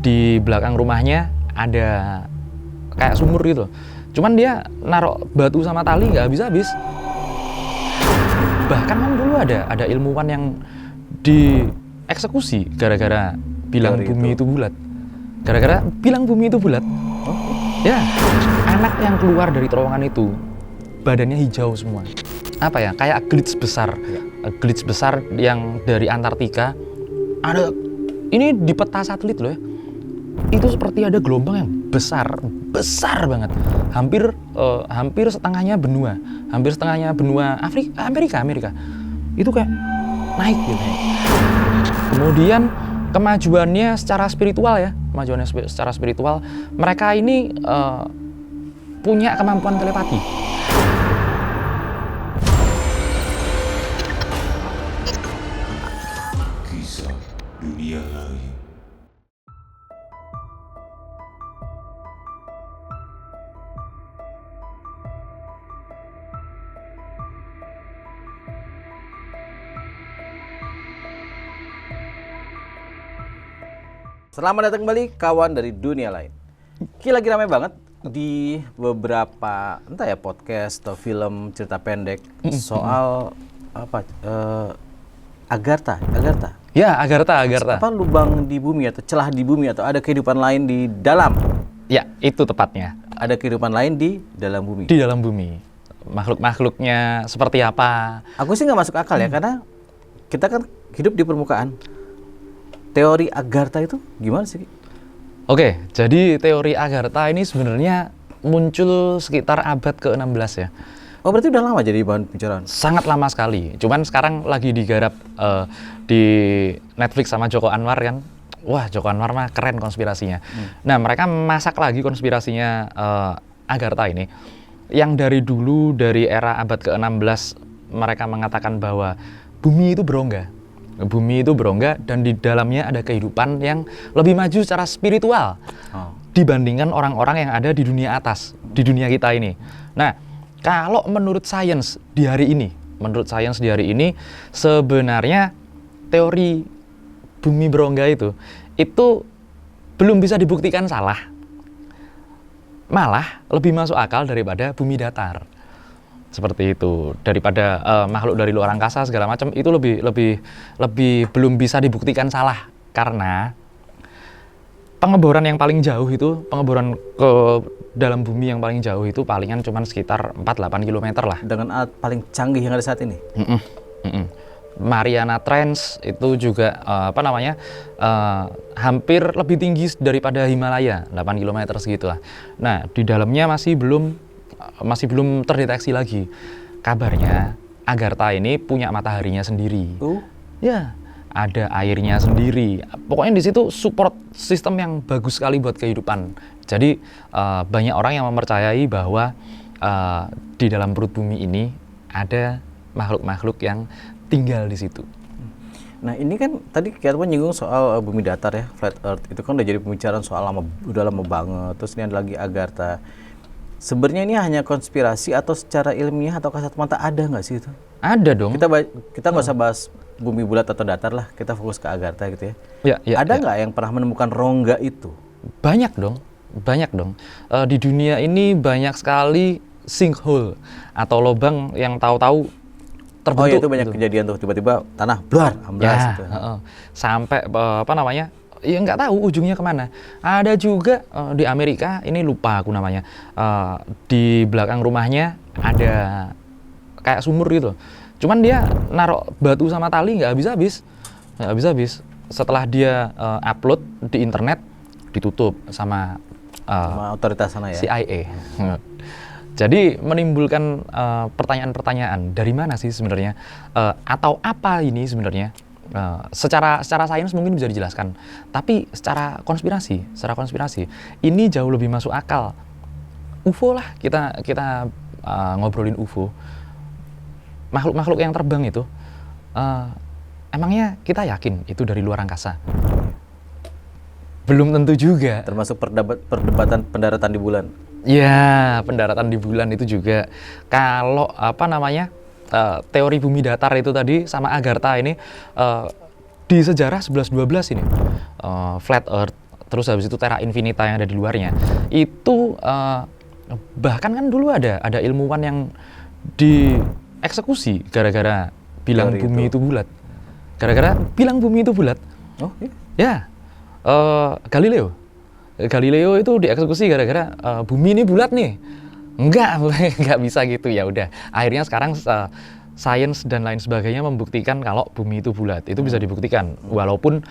di belakang rumahnya ada kayak sumur gitu. Cuman dia naruh batu sama tali nggak habis-habis. Bahkan kan dulu ada ilmuwan yang dieksekusi gara-gara bilang bumi itu bulat. Gara-gara bilang bumi itu bulat. Ya, anak yang keluar dari terowongan itu badannya hijau semua. Apa ya? Kayak glitch besar. Glitch besar yang dari Antartika. Ada ini di peta satelit loh ya. Itu seperti ada gelombang yang besar banget. Hampir setengahnya benua. Hampir setengahnya benua Amerika. Itu kayak naik gitu. Kemudian kemajuannya secara spiritual, mereka ini punya kemampuan telepati. Kisah dunia lain. Selamat datang kembali kawan dari dunia lain. Lagi ramai banget di beberapa podcast atau film cerita pendek soal Agartha. Ya, Agartha. Apa lubang di bumi atau celah di bumi atau ada kehidupan lain di dalam? Ya, itu tepatnya. Ada kehidupan lain di dalam bumi. Di dalam bumi. Makhluk-makhluknya seperti apa? Aku sih nggak masuk akal ya, karena kita kan hidup di permukaan. Teori Agartha itu gimana sih? Oke, jadi teori Agartha ini sebenarnya muncul sekitar abad ke-16 ya. Oh, berarti udah lama jadi bahan pembicaraan? Sangat lama sekali. Cuman sekarang lagi digarap di Netflix sama Joko Anwar kan. Wah, Joko Anwar mah keren konspirasinya. Nah, mereka masak lagi konspirasinya Agartha ini. Yang dari dulu, dari era abad ke-16, mereka mengatakan bahwa bumi itu berongga. Bumi itu berongga dan di dalamnya ada kehidupan yang lebih maju secara spiritual dibandingkan orang-orang yang ada di dunia atas, di dunia kita ini. Nah, kalau menurut sains di hari ini, sebenarnya teori bumi berongga itu belum bisa dibuktikan salah. Malah lebih masuk akal daripada bumi datar. Seperti itu, daripada makhluk dari luar angkasa segala macam itu lebih belum bisa dibuktikan salah, karena pengeboran yang paling jauh itu, pengeboran ke dalam bumi yang paling jauh itu palingan cuma sekitar 4-8 km lah. Dengan alat paling canggih yang ada saat ini. Mariana Trench itu juga hampir lebih tinggi daripada Himalaya, 8 km segitulah. Nah, di dalamnya masih belum terdeteksi lagi. Kabarnya Agartha ini punya mataharinya sendiri. Ya, ada airnya sendiri. Pokoknya di situ support sistem yang bagus sekali buat kehidupan. Jadi banyak orang yang mempercayai bahwa di dalam perut bumi ini ada makhluk-makhluk yang tinggal di situ. Nah, ini kan tadi kita menyinggung soal bumi datar ya, flat earth. Itu kan udah jadi pembicaraan soal udah lama banget. Terus ini ada lagi Agartha. Sebenarnya ini hanya konspirasi atau secara ilmiah atau kasat mata ada nggak sih itu? Ada dong. Kita nggak usah bahas bumi bulat atau datar lah, kita fokus ke Agartha gitu ya. Ada nggak yang pernah menemukan rongga itu? Banyak dong. Di dunia ini banyak sekali sinkhole atau lubang yang tahu-tahu terbentuk. Oh ya, itu banyak kejadian tuh, tiba-tiba tanah blar, amblas gitu. Sampai ya nggak tahu ujungnya kemana. Ada juga di Amerika, ini lupa aku namanya, di belakang rumahnya ada kayak sumur gitu. Cuman dia naruh batu sama tali nggak habis-habis. Setelah dia upload di internet, ditutup sama otoritas sana ya, CIA. Jadi menimbulkan pertanyaan-pertanyaan, dari mana sih sebenarnya, atau apa ini sebenarnya? Secara sains mungkin bisa dijelaskan, tapi secara konspirasi ini jauh lebih masuk akal. UFO lah, kita ngobrolin UFO, makhluk-makhluk yang terbang itu, emangnya kita yakin itu dari luar angkasa? Belum tentu juga. Termasuk perdebatan pendaratan di bulan. Ya, pendaratan di bulan itu juga. Kalau teori bumi datar itu tadi sama Agartha ini di sejarah 11-12 ini, flat earth, terus habis itu Terra Infinita yang ada di luarnya. Itu bahkan kan dulu ada ilmuwan yang dieksekusi gara-gara bilang Teori bumi itu bulat. Gara-gara bilang bumi itu bulat. Oh, iya. Ya, Galileo itu dieksekusi gara-gara bumi ini bulat nih. Enggak bisa gitu. Ya udah. Akhirnya sekarang sains dan lain sebagainya membuktikan kalau bumi itu bulat. Itu bisa dibuktikan. Walaupun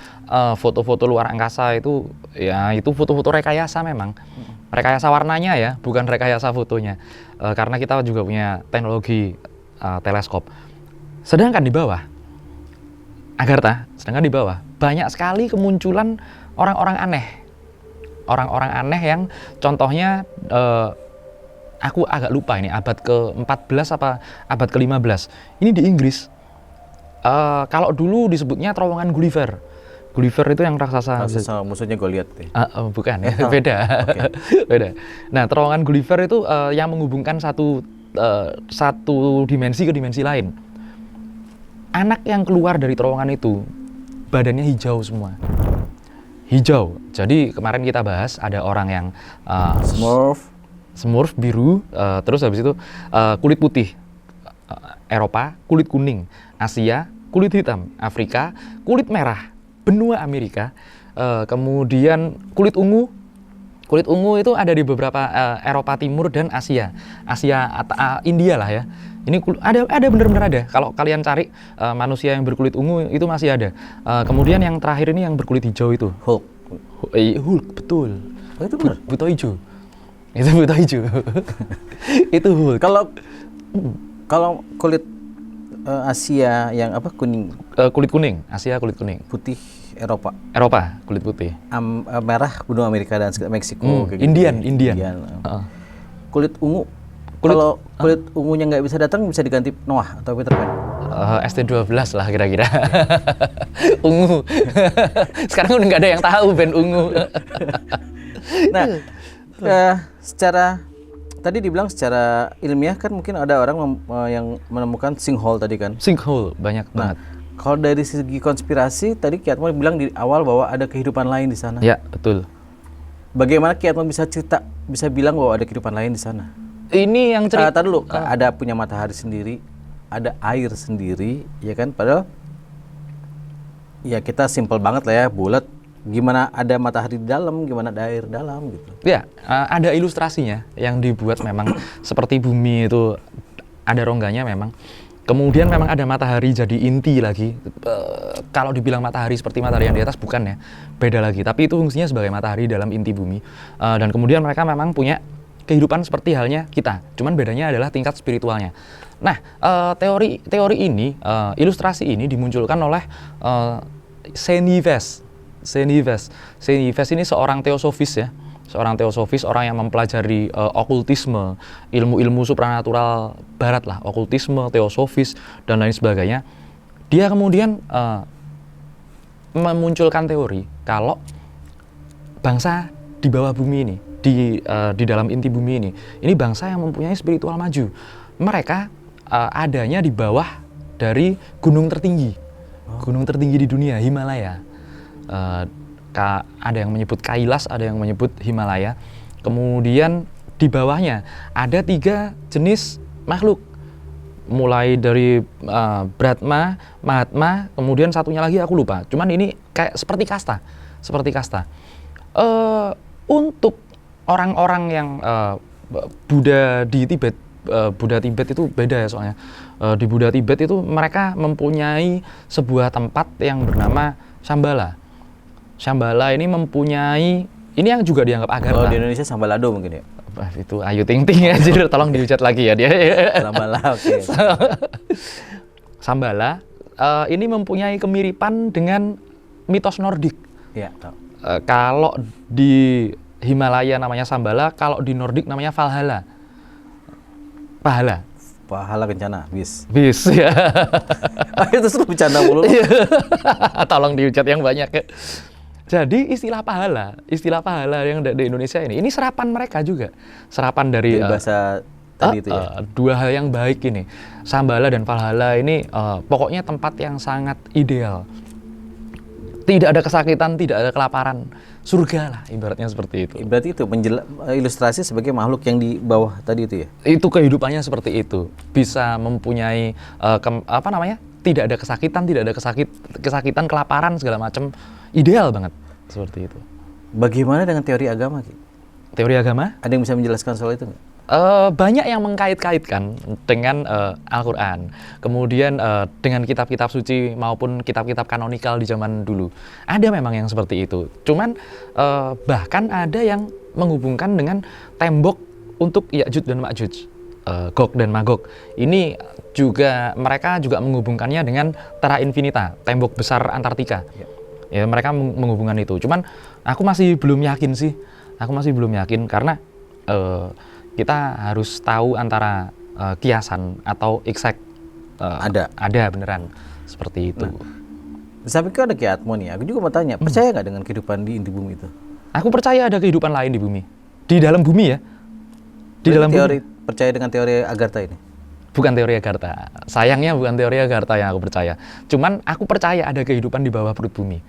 foto-foto luar angkasa itu ya itu foto-foto rekayasa memang. Rekayasa warnanya ya, bukan rekayasa fotonya. Karena kita juga punya teknologi teleskop. Sedangkan di bawah banyak sekali kemunculan orang-orang aneh. Orang-orang aneh yang contohnya aku agak lupa ini abad ke-14 apa abad ke-15. Ini di Inggris. Kalau dulu disebutnya terowongan Gulliver. Gulliver itu yang raksasa. Musuhnya Goliath deh. Bukan, beda. Beda. Nah, terowongan Gulliver itu yang menghubungkan satu dimensi ke dimensi lain. Anak yang keluar dari terowongan itu badannya hijau semua. Hijau. Jadi kemarin kita bahas ada orang yang Smurf biru, terus habis itu kulit putih Eropa, kulit kuning Asia, kulit hitam Afrika, kulit merah benua Amerika, kemudian kulit ungu itu ada di beberapa Eropa Timur dan Asia India lah ya. Ini ada benar-benar ada. Kalau kalian cari manusia yang berkulit ungu itu masih ada. Kemudian yang terakhir ini yang berkulit hijau itu Hulk, betul. Oh, itu benar. Buto hijau. Itu buto hijau. Itu Hulk. Kalau kulit Asia yang apa kuning? Kulit kuning, Asia kulit kuning. Putih Eropa kulit putih. Merah benua Amerika dan Meksiko. Kayak Indian. Gitu. Kulit ungu. Kalau kulit ungunya nggak bisa datang, bisa diganti Noah atau Peter Pan. ST12 lah kira-kira. Ungu. Sekarang udah nggak ada yang tahu band ungu. Nah, secara tadi dibilang secara ilmiah kan mungkin ada orang yang menemukan sinkhole tadi kan. Sinkhole banyak banget. Kalau dari segi konspirasi tadi Kiatmo bilang di awal bahwa ada kehidupan lain di sana. Ya, betul. Bagaimana Kiatmo bisa bilang bahwa ada kehidupan lain di sana? Ini yang cerita dulu, ada punya matahari sendiri, ada air sendiri, ya kan? Padahal ya kita simpel banget lah ya, bulat. Gimana ada matahari di dalam, gimana ada air dalam gitu. Ya, ada ilustrasinya yang dibuat memang seperti bumi itu ada rongganya memang. Kemudian memang ada matahari jadi inti lagi. Kalau dibilang matahari seperti matahari yang di atas bukan ya, beda lagi. Tapi itu fungsinya sebagai matahari dalam inti bumi. Dan kemudian mereka memang punya kehidupan seperti halnya kita. Cuman bedanya adalah tingkat spiritualnya. Nah, teori ini, ilustrasi ini dimunculkan oleh Xenives. Xenives ini seorang teosofis ya. Seorang teosofis, orang yang mempelajari okultisme, ilmu-ilmu supranatural barat lah, okultisme, teosofis, dan lain sebagainya. Dia kemudian memunculkan teori kalau bangsa di bawah bumi ini, di dalam inti bumi ini bangsa yang mempunyai spiritual maju. Mereka adanya di bawah dari gunung tertinggi di dunia, Himalaya. Ada yang menyebut Kailas, ada yang menyebut Himalaya. Kemudian di bawahnya ada 3 jenis makhluk, mulai dari Brahma, Mahatma, kemudian satunya lagi aku lupa. Cuman ini kayak seperti kasta. Untuk orang-orang yang Buddha di Tibet, Buddha Tibet itu beda ya soalnya. Di Buddha Tibet itu mereka mempunyai sebuah tempat yang bernama Shambhala. Shambhala ini mempunyai, ini yang juga dianggap agartha. Kalau di Indonesia Sambalado mungkin ya? Itu Ayu Ting Ting ya, jadi tolong diucat lagi ya dia. Shambhala, oke. Shambhala ini mempunyai kemiripan dengan mitos Nordik. Iya, tahu. Kalau di Himalaya namanya Shambhala, kalau di Nordik namanya Valhalla. Pahala kencana, bis ya. Itu sudah bercanda mulu. Tolong diucat yang banyak ya. Jadi istilah pahala yang di Indonesia ini serapan mereka juga. Serapan dari bahasa tadi itu ya. 2 hal yang baik ini. Shambhala dan Valhalla ini pokoknya tempat yang sangat ideal. Tidak ada kesakitan, tidak ada kelaparan. Surga lah, ibaratnya seperti itu. Berarti itu ilustrasi sebagai makhluk yang di bawah tadi itu ya? Itu kehidupannya seperti itu. Bisa mempunyai tidak ada kesakitan, tidak ada kesakitan, kelaparan segala macam. Ideal banget seperti itu. Bagaimana dengan teori agama, Ki? Teori agama? Ada yang bisa menjelaskan soal itu nggak? Banyak yang mengkait-kaitkan dengan Al-Quran, kemudian dengan kitab-kitab suci maupun kitab-kitab kanonikal di zaman dulu. Ada memang yang seperti itu. Cuman bahkan ada yang menghubungkan dengan tembok untuk Ya'juj dan Ma'juj, Gog dan Magog. Ini juga mereka juga menghubungkannya dengan Terra Infinita, tembok besar Antartika. Ya, mereka menghubungkan itu. Cuman aku masih belum yakin sih. Aku masih belum yakin karena kita harus tahu antara kiasan atau exact ada beneran seperti itu. Di samping itu ada Ki Atmo nih, aku juga mau tanya, percaya nggak dengan kehidupan di inti bumi itu? Aku percaya ada kehidupan lain di bumi, di dalam bumi ya. Di dalam teori bumi. Percaya dengan teori Agartha ini? Bukan teori Agartha. Sayangnya bukan teori Agartha yang aku percaya. Cuman aku percaya ada kehidupan di bawah perut bumi.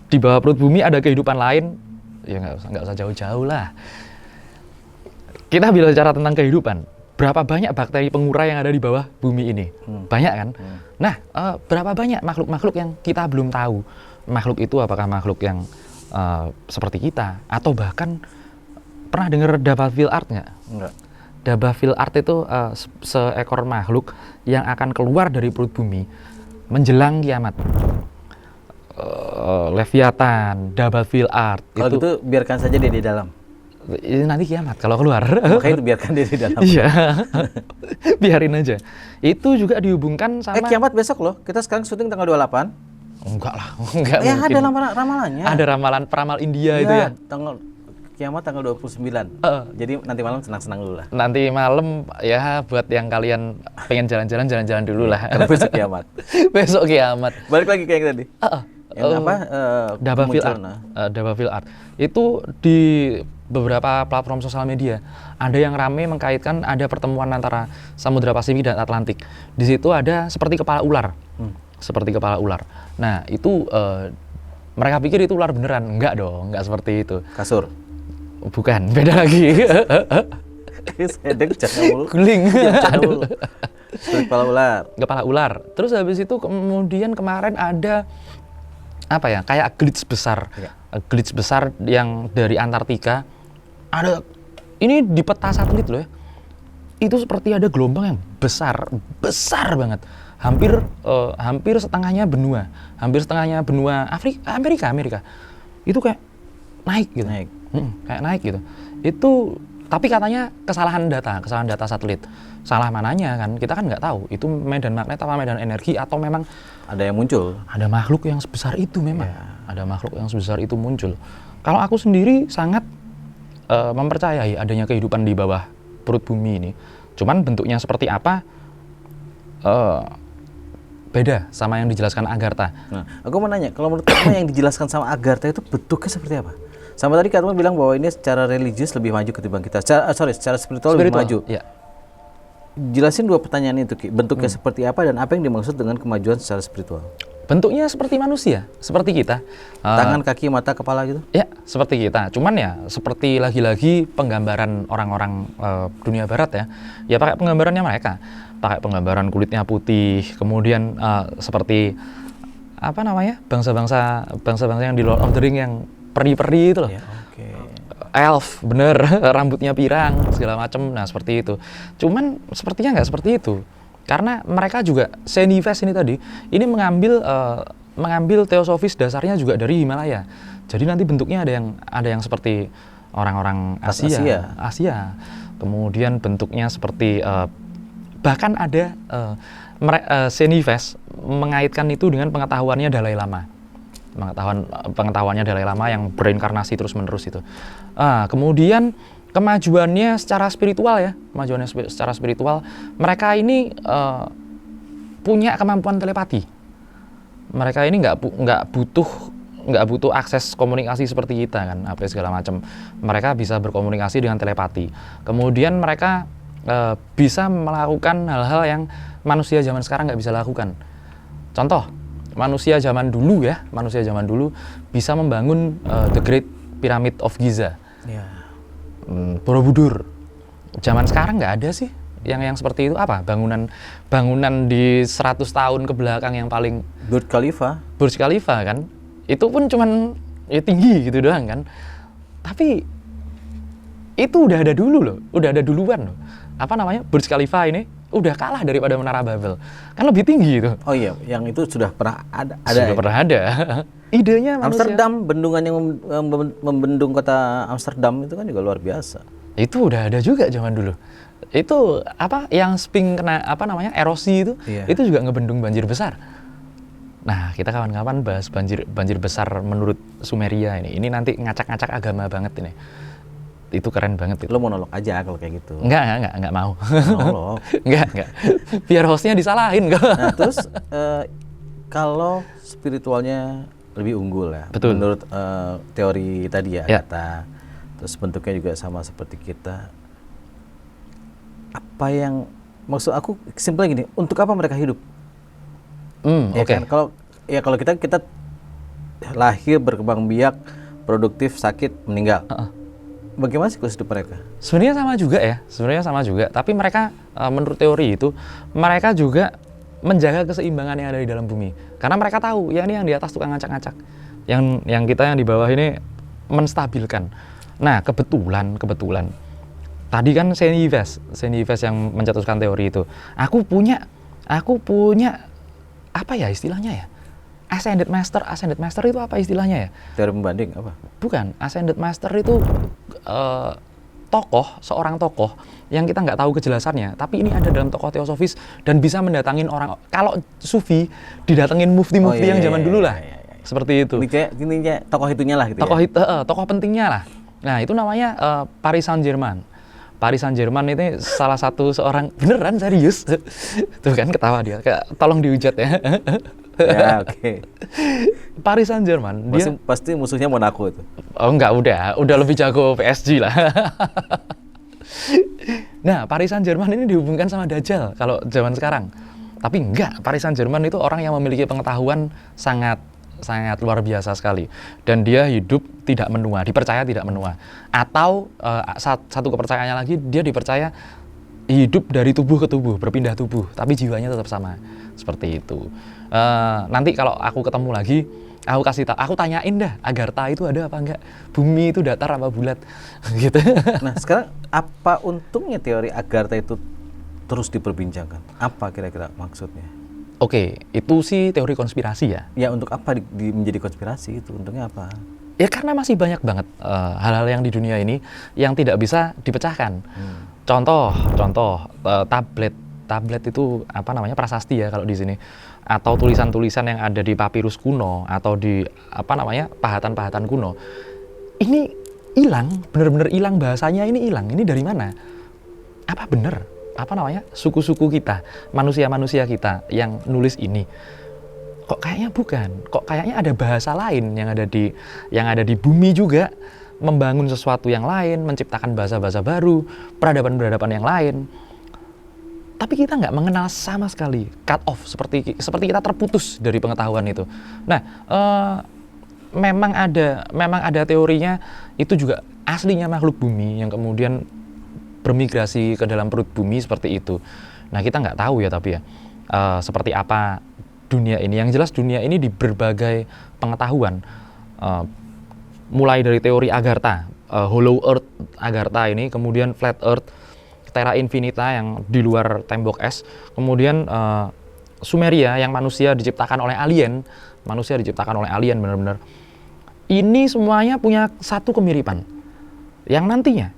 Di bawah perut bumi ada kehidupan lain. Ya nggak usah jauh-jauh lah. Kita bicara tentang kehidupan, berapa banyak bakteri pengurai yang ada di bawah bumi ini? Banyak kan? Nah, berapa banyak makhluk-makhluk yang kita belum tahu? Makhluk itu apakah makhluk yang seperti kita? Atau bahkan pernah dengar Dabafil Art nggak? Enggak. Dabafil Art itu seekor makhluk yang akan keluar dari perut bumi menjelang kiamat. Leviathan, Dabafil Art. Kalau gitu biarkan saja dia di dalam. Ini nanti kiamat kalau keluar. Makanya itu biarkan dia di dalam. Iya. Biarin aja. Itu juga dihubungkan sama kiamat besok loh. Kita sekarang syuting tanggal 28. Enggak lah, enggak mungkin. Ada ramalannya. Ada ramalan peramal India itu ya. Kiamat tanggal 29. Jadi nanti malam senang-senang dulu lah. Nanti malam ya buat yang kalian pengen jalan-jalan dulu lah. Karena besok kiamat. Besok kiamat. Balik lagi kayak tadi. Yang apa? Dabafil Art. Itu di beberapa platform sosial media ada yang rame mengkaitkan ada pertemuan antara Samudra Pasifik dan Atlantik. Di situ ada seperti kepala ular, seperti kepala ular. Nah itu mereka pikir itu ular beneran, enggak dong, enggak seperti itu. Kasur? Bukan, beda lagi. Sedek jangan mulu. Guling. Kepala ular. Kepala ular. Terus habis itu kemudian kemarin ada apa ya, kayak glitch besar, glitch besar yang dari Antartika. Ada ini di peta satelit loh ya. Itu seperti ada gelombang yang besar banget. Hampir setengahnya benua, Amerika. Itu kayak naik gitu. Kayak naik gitu. Itu tapi katanya kesalahan data satelit. Salah mananya kan? Kita kan nggak tahu. Itu medan magnet apa medan energi atau memang ada yang muncul. Ada makhluk yang sebesar itu memang. Ada makhluk yang sebesar itu muncul. Kalau aku sendiri sangat mempercayai adanya kehidupan di bawah perut bumi ini. Cuman bentuknya seperti apa beda sama yang dijelaskan Agartha. Nah, aku mau nanya, kalau menurut kamu yang dijelaskan sama Agartha itu bentuknya seperti apa? Sama tadi kamu bilang bahwa ini secara religius lebih maju ketimbang kita. Secara spiritual lebih maju. Ya. Jelasin dua pertanyaan itu, Ki. Bentuknya seperti apa dan apa yang dimaksud dengan kemajuan secara spiritual? Bentuknya seperti manusia, seperti kita. Tangan, kaki, mata, kepala gitu? Ya, seperti kita. Cuman ya seperti lagi-lagi penggambaran orang-orang dunia barat ya. Ya pakai penggambarannya mereka. Pakai penggambaran kulitnya putih, kemudian seperti apa namanya? Bangsa-bangsa yang di Lord of the Ring yang peri-peri itu loh. Ya, Elf, bener, rambutnya pirang, segala macam. Nah, seperti itu. Cuman sepertinya nggak seperti itu. Karena mereka juga Senifes ini tadi, ini mengambil teosofis dasarnya juga dari Himalaya. Jadi nanti bentuknya ada yang seperti orang-orang Asia. Kemudian bentuknya seperti bahkan ada Senifes mengaitkan itu dengan pengetahuannya Dalai Lama. Pengetahuannya Dalai Lama yang berinkarnasi terus-menerus itu. Kemudian kemajuannya secara spiritual, mereka ini punya kemampuan telepati. Mereka ini nggak butuh akses komunikasi seperti kita kan, apa segala macam. Mereka bisa berkomunikasi dengan telepati. Kemudian mereka bisa melakukan hal-hal yang manusia zaman sekarang nggak bisa lakukan. Contoh, manusia zaman dulu ya, manusia zaman dulu bisa membangun The Great Pyramid of Giza. Ya. Borobudur. Zaman sekarang nggak ada sih yang seperti itu. Apa bangunan di 100 tahun ke belakang yang paling Burj Khalifa. Burj Khalifa kan, itu pun cuman ya tinggi gitu doang kan. Tapi itu udah ada dulu loh, udah ada duluan loh. Apa namanya, Burj Khalifa ini udah kalah daripada Menara Babel, kan lebih tinggi itu. Oh iya, yang itu sudah pernah ada. Sudah pernah ada. Idenya manusia. Amsterdam, bendungan yang membendung kota Amsterdam itu kan juga luar biasa. Itu udah ada juga zaman dulu. Itu apa yang sping kena apa namanya erosi itu, itu juga ngebendung banjir besar. Nah, kita kawan-kawan bahas banjir besar menurut Sumeria ini. Ini nanti ngacak-ngacak agama banget ini. Itu keren banget itu. Lo monolog aja kalau kayak gitu. Enggak mau. Monolog. enggak. Biar hostnya disalahin kok. Nah, terus kalau spiritualnya lebih unggul ya. Betul. Menurut teori tadi ya, kata. Terus bentuknya juga sama seperti kita. Apa yang maksud aku simpelnya gini, untuk apa mereka hidup? Ya Oke. kan? Kalau kita lahir, berkembang biak, produktif, sakit, meninggal. Bagaimana siklus hidup mereka? Sebenarnya sama juga. Tapi mereka menurut teori itu mereka juga menjaga keseimbangan yang ada di dalam bumi. Karena mereka tahu, ya ini yang di atas tukang ngacak-ngacak. Yang kita yang di bawah ini menstabilkan. Nah, kebetulan tadi kan Seni Yves yang mencetuskan teori itu. Aku punya apa ya istilahnya ya? Ascended Master itu apa istilahnya ya? Teori pembanding apa? Bukan, Ascended Master itu seorang tokoh yang kita nggak tahu kejelasannya, tapi ini ada dalam tokoh teosofis dan bisa mendatangin orang. Kalau Sufi didatengin mufti-mufti yang zaman dulu lah, seperti itu. Intinya tokoh itunya lah gitu. Tokoh pentingnya lah. Nah, itu namanya Paris Saint-Germain. Paris Saint-Germain ini salah satu seorang, beneran serius. Tuh kan ketawa dia, tolong dihujat ya. Ya, oke. Paris Saint-Germain pasti musuhnya Monaco itu. Oh enggak, udah lebih jago PSG lah. Nah, Paris Saint-Germain ini dihubungkan sama Dajjal kalau zaman sekarang. Tapi enggak, Paris Saint-Germain itu orang yang memiliki pengetahuan sangat luar biasa sekali. Dan dia hidup tidak menua, dipercaya tidak menua. Atau satu kepercayaannya lagi, dia dipercaya hidup dari tubuh ke tubuh, berpindah tubuh, tapi jiwanya tetap sama. Seperti itu. Nanti kalau aku ketemu lagi, aku kasih tahu, aku tanyain dah, Agartha itu ada apa enggak? Bumi itu datar apa bulat? Gitu. Nah, sekarang apa untungnya teori Agartha itu terus diperbincangkan? Apa kira-kira maksudnya? Oke, itu sih teori konspirasi ya. Ya, untuk apa menjadi konspirasi itu? Untungnya apa? Ya karena masih banyak banget hal-hal yang di dunia ini yang tidak bisa dipecahkan. Contoh tablet itu apa namanya, prasasti ya kalau di sini, atau tulisan-tulisan yang ada di papirus kuno atau di apa namanya pahatan-pahatan kuno. Ini hilang, benar-benar hilang, bahasanya ini hilang. Ini dari mana? Apa benar? Apa namanya, suku-suku kita, manusia-manusia kita yang nulis ini, kok kayaknya bukan, kok kayaknya ada bahasa lain yang ada di bumi juga, membangun sesuatu yang lain, menciptakan bahasa-bahasa baru, peradaban-peradaban yang lain. Tapi kita nggak mengenal sama sekali, cut off, seperti kita terputus dari pengetahuan itu. Nah, memang ada teorinya itu juga aslinya makhluk bumi yang kemudian bermigrasi ke dalam perut bumi seperti itu. Nah, kita nggak tahu ya, tapi ya seperti apa dunia ini. Yang jelas dunia ini di berbagai pengetahuan, mulai dari teori Agartha, Hollow Earth Agartha ini, kemudian Flat Earth, Terra Infinita yang di luar tembok es, kemudian Sumeria yang manusia diciptakan oleh alien benar-benar. Ini semuanya punya satu kemiripan, yang nantinya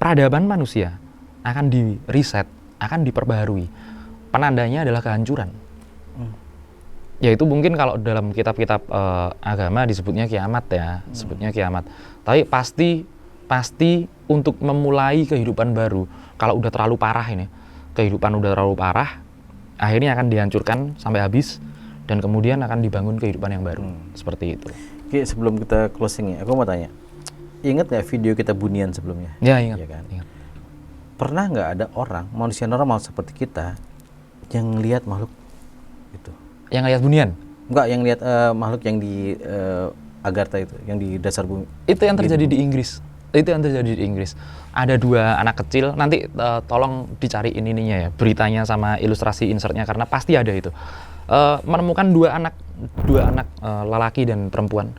peradaban manusia akan di-reset, akan diperbaharui. Penandanya adalah kehancuran. Yaitu mungkin kalau dalam kitab-kitab agama disebutnya kiamat ya, sebutnya kiamat. Tapi pasti untuk memulai kehidupan baru, kalau udah terlalu parah ini, kehidupan udah terlalu parah, akhirnya akan dihancurkan sampai habis, dan kemudian akan dibangun kehidupan yang baru. Seperti itu. Oke, sebelum kita closing ya, aku mau tanya. Ingat nggak video kita Bunian sebelumnya? Ya, ingat. Ya kan? Ingat. Pernah nggak ada orang, manusia normal seperti kita, yang lihat makhluk itu? Yang lihat Bunian? Enggak, yang lihat makhluk yang di Agartha itu, yang di dasar bumi. Itu yang terjadi di Inggris. Itu yang terjadi di Inggris. Ada 2 anak kecil, nanti tolong dicariin ininya ya, beritanya sama ilustrasi insertnya karena pasti ada itu. Menemukan 2 anak lelaki dan perempuan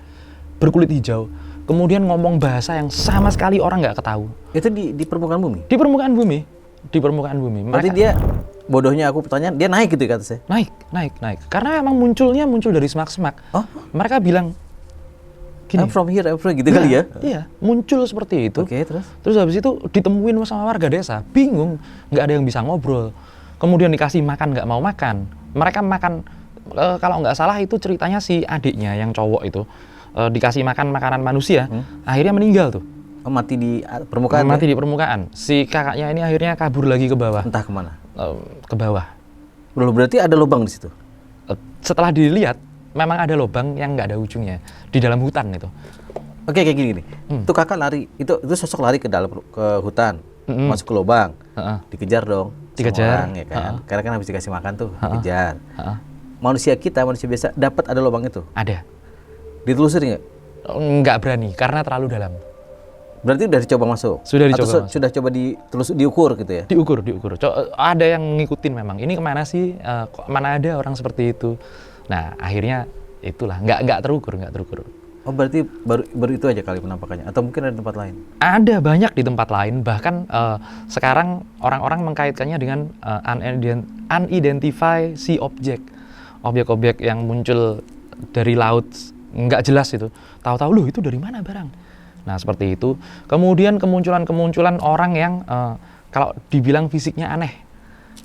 berkulit hijau, kemudian ngomong bahasa yang sama sekali orang nggak ketahui. Itu di permukaan bumi. Di permukaan bumi. Di permukaan bumi. Berarti dia bodohnya aku pertanyaan, dia naik gitu kata saya. Naik. Karena memang muncul dari semak-semak. Oh? Mereka bilang gini. I'm from here gitu kali ya. Iya, muncul seperti itu. Oke, terus? Terus habis itu ditemuin sama warga desa, bingung, nggak ada yang bisa ngobrol. Kemudian dikasih makan nggak mau makan. Mereka makan, kalau nggak salah itu ceritanya si adiknya yang cowok itu dikasih makan makanan manusia, akhirnya meninggal tuh. Oh, mati di permukaan. Mati di permukaan. Si kakaknya ini akhirnya kabur lagi ke bawah. Entah kemana. Ke bawah. Loh, berarti ada lubang di situ. Setelah dilihat, memang ada lubang yang nggak ada ujungnya di dalam hutan itu. Oke, kayak gini. Itu kakak lari, itu sosok lari ke hutan, masuk ke lubang, dikejar dong. Dikejar, sama orang, ya kan? Karena kan habis dikasih makan tuh, dikejar. Manusia biasa dapat ada lubang itu. Ada. Ditelusuri nggak? Nggak berani karena terlalu dalam. Berarti udah dicoba masuk? Sudah dicoba masuk. Sudah coba diukur gitu ya? Diukur. Ada yang ngikutin memang. Ini kemana sih? Kok mana ada orang seperti itu? Nah, akhirnya itulah nggak terukur. Oh, berarti baru itu aja kali penampakannya? Atau mungkin ada tempat lain? Ada banyak di tempat lain. Bahkan sekarang orang-orang mengkaitkannya dengan unidentified sea object. Objek-objek yang muncul dari laut nggak jelas itu. Tahu-tahu loh itu dari mana barang? Nah, seperti itu. Kemudian kemunculan orang yang kalau dibilang fisiknya aneh,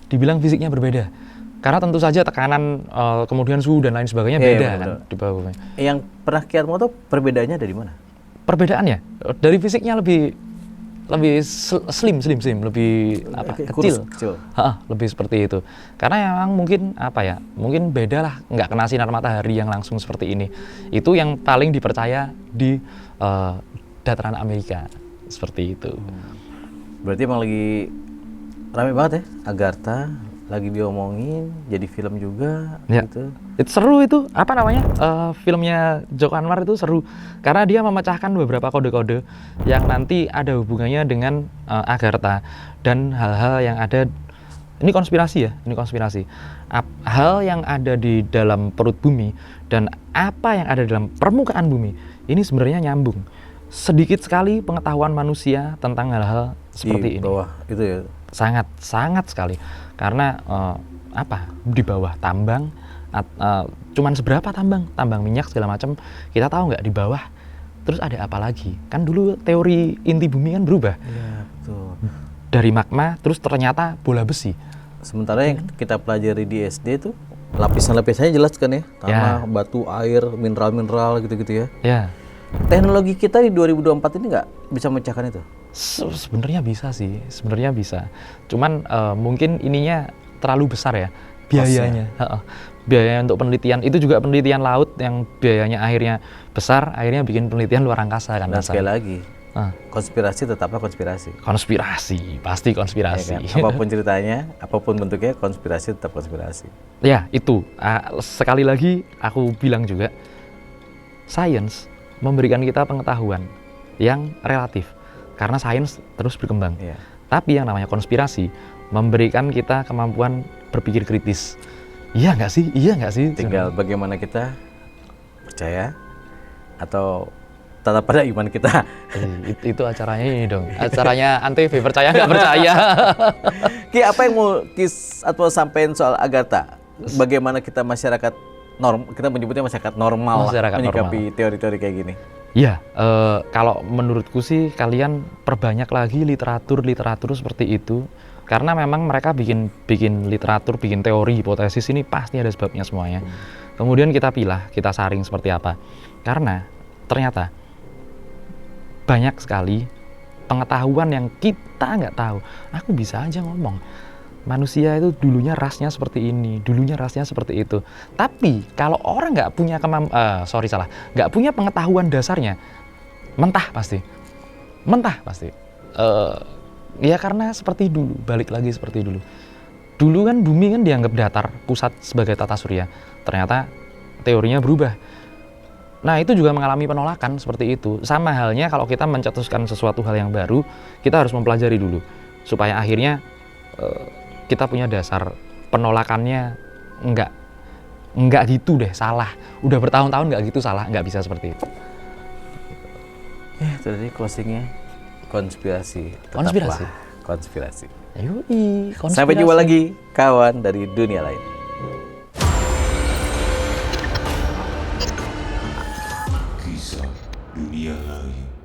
dibilang fisiknya berbeda. Karena tentu saja tekanan, kemudian suhu dan lain sebagainya beda kan di bawah bumi. Yang pernah Ki Atmo tahu perbedaannya dari mana? Perbedaannya dari fisiknya lebih slim, lebih kecil. Lebih seperti itu. Karena memang mungkin beda lah, nggak kena sinar matahari yang langsung seperti ini. Itu yang paling dipercaya di dataran Amerika seperti itu. Berarti emang lagi rame banget ya Agartha, lagi diomongin, jadi film juga ya. gitu. Itu seru itu, filmnya Joko Anwar itu seru karena dia memecahkan beberapa kode-kode yang nanti ada hubungannya dengan Agartha dan hal-hal yang ada. Ini konspirasi. Hal yang ada di dalam perut bumi dan apa yang ada dalam permukaan bumi ini sebenarnya nyambung. Sedikit sekali pengetahuan manusia tentang hal-hal seperti di bawah ini. Itu ya. Sangat sekali. Karena di bawah tambang, cuman seberapa tambang minyak segala macam, kita tahu nggak di bawah. Terus ada apa lagi? Kan dulu teori inti bumi kan berubah. Iya, betul. Dari magma, terus ternyata bola besi. Sementara yang kita pelajari di SD tuh lapisan-lapisannya jelas kan ya, tanah, batu, air, mineral-mineral gitu-gitu ya. Ya. Teknologi kita di 2024 ini nggak bisa memecahkan itu? Sebenarnya bisa sih, cuman mungkin ininya terlalu besar ya biayanya. Biaya untuk penelitian itu juga penelitian laut yang biayanya akhirnya besar, akhirnya bikin penelitian luar angkasa kan. Dan sekali lagi, konspirasi tetaplah konspirasi. Pasti konspirasi. Ya kan? Apapun ceritanya, apapun bentuknya, konspirasi tetap konspirasi. Ya itu, sekali lagi aku bilang juga, sains memberikan kita pengetahuan yang relatif karena sains terus berkembang. Yeah. Tapi yang namanya konspirasi memberikan kita kemampuan berpikir kritis. Iya nggak sih? Tinggal bagaimana kita percaya atau tetap pada iman kita. Itu acaranya ini dong. Acaranya Antv, percaya nggak percaya. Ki, apa yang mau Atmo sampaikan soal Agartha? Bagaimana kita kita menyebutnya masyarakat normal menyikapi teori-teori kayak gini? Ya, kalau menurutku sih kalian perbanyak lagi literatur seperti itu, karena memang mereka bikin literatur, bikin teori, hipotesis ini pasti ada sebabnya semuanya. Kemudian kita pilah, kita saring seperti apa. Karena ternyata banyak sekali pengetahuan yang kita nggak tahu. Aku bisa aja ngomong, manusia itu dulunya rasnya seperti ini, dulunya rasnya seperti itu. Tapi kalau orang nggak punya nggak punya pengetahuan dasarnya, mentah pasti. Ya karena seperti dulu, balik lagi seperti dulu. Dulu kan bumi kan dianggap datar, pusat sebagai tata surya. Ternyata teorinya berubah. Nah, itu juga mengalami penolakan seperti itu. Sama halnya kalau kita mencetuskan sesuatu hal yang baru, kita harus mempelajari dulu supaya akhirnya kita punya dasar penolakannya enggak gitu deh, salah. Udah bertahun-tahun enggak gitu, salah, enggak bisa seperti itu. Ya, itu tadi closingnya konspirasi. Konspirasi. Tetaplah konspirasi. Yoi, konspirasi. Sampai jumpa lagi kawan dari dunia lain. Kisah dunia lain.